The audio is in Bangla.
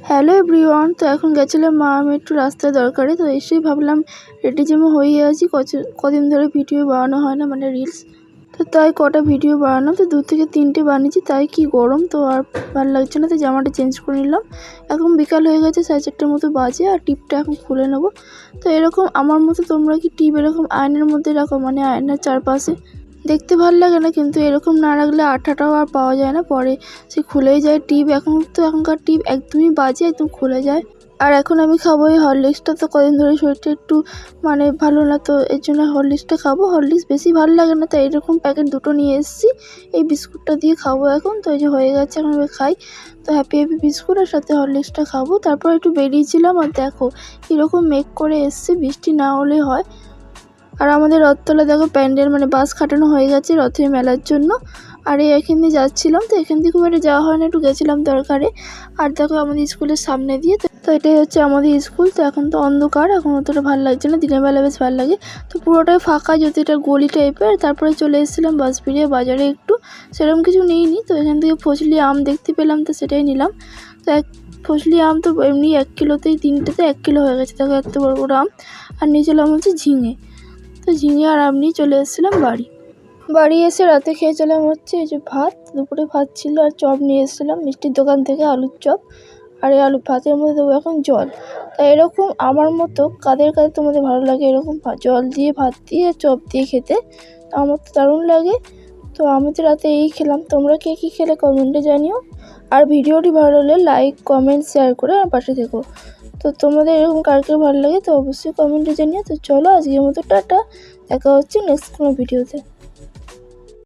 Hello everyone. তো এখন গেছিলাম মা আমি একটু রাস্তায় দরকারে, তো এসেই ভাবলাম রেডি যেমন হয়ে আছি, কদিন ধরে ভিডিও বানানো হয় না, মানে রিলস। তো তাই কটা ভিডিও বানানো, তো 2 থেকে 3টে বানিয়েছি। তাই কি গরম, তো আর ভালো লাগছে না, তো জামাটা চেঞ্জ করে নিলাম। এখন বিকাল হয়ে গেছে, 4:30টার মতো বাজে, আর টিপটা এখন খুলে নেবো। তো এরকম আমার মতো তোমরা কি টিপ এরকম আয়নার মধ্যে রাখো, মানে আয়নার চারপাশে? দেখতে ভালো লাগে না, কিন্তু এরকম না রাখলে আঠাটাও আর পাওয়া যায় না, পরে সে খুলেই যায় টিপ। এখনকার টিপ একদমই বাজে, একদম খুলে যায়। আর এখন আমি খাবো এই হরলিক্সটা। তো কদিন ধরে শরীরটা একটু মানে ভালো না, তো এর জন্য হরলিক্সটা খাবো। হরলিক্স বেশি ভালো লাগে না, তো এরকম প্যাকেট 2টো নিয়ে এসেছি। এই বিস্কুটটা দিয়ে খাবো এখন। তো এই যে হয়ে গেছে, এখন আমি খাই। তো হ্যাপি বিস্কুট আর সাথে হরলিক্সটা খাবো। তারপর একটু বেরিয়েছিলাম, আর দেখো কীরকম মেঘ করে এসছে, বৃষ্টি না হলে হয়। আর আমাদের রথতলা দেখো প্যান্ডেল, মানে বাস খাটানো হয়ে গেছে রথের মেলার জন্য। আর এখান দিয়ে যাচ্ছিলাম, তো এখান দিয়ে খুব একটা যাওয়া হয় না, একটু গেছিলাম দরকারে। আর দেখো আমাদের স্কুলের সামনে দিয়ে, তো এটাই হচ্ছে আমাদের স্কুল। তো এখন তো অন্ধকার, এখন অতটা ভালো লাগছে না, দিনের বেলা বেশ ভালো লাগে। তো পুরোটাই ফাঁকা, যদি এটা গলি টাইপের। তারপরে চলে এসেছিলাম বাস ফিরিয়ে বাজারে, একটু সেরকম কিছু নিইনি। তো এখান থেকে ফজলি আম দেখতে পেলাম, তো সেটাই নিলাম। তো ফজলি আম তো এমনি 1 কিলোতেই 3টেতে 1 কিলো হয়ে গেছে, দেখো এত বড় বড় আম। আর নিয়েছিলাম হচ্ছে ঝিঙে। তো ঝিঙে আর আম নিয়ে চলে এসেছিলাম বাড়ি এসে রাতে খেয়েছিলাম হচ্ছে এই যে ভাত। দুপুরে ভাত ছিল, আর চপ নিয়ে এসেছিলাম মিষ্টির দোকান থেকে, আলুর চপ। আর এই আলু ভাতের মধ্যে দেবো এখন জল। তাই এরকম আমার মতো কাদের তোমাদের ভালো লাগে এরকম জল দিয়ে, ভাত দিয়ে, চপ দিয়ে খেতে? আমার তো দারুণ লাগে। তো আমি তো রাতে এই খেলাম। তোমরা কে কী খেলে কমেন্টে জানিও। আর ভিডিওটি ভালো লাগলে লাইক, কমেন্ট, শেয়ার করে আমার পাশে থেকো। তো তোমাদের এরকম কার ভালো লাগে তো অবশ্যই কমেন্টে জানিও। তো চলো আজকের মতো টাটা, দেখা হচ্ছে নেক্সট কোনো ভিডিওতে।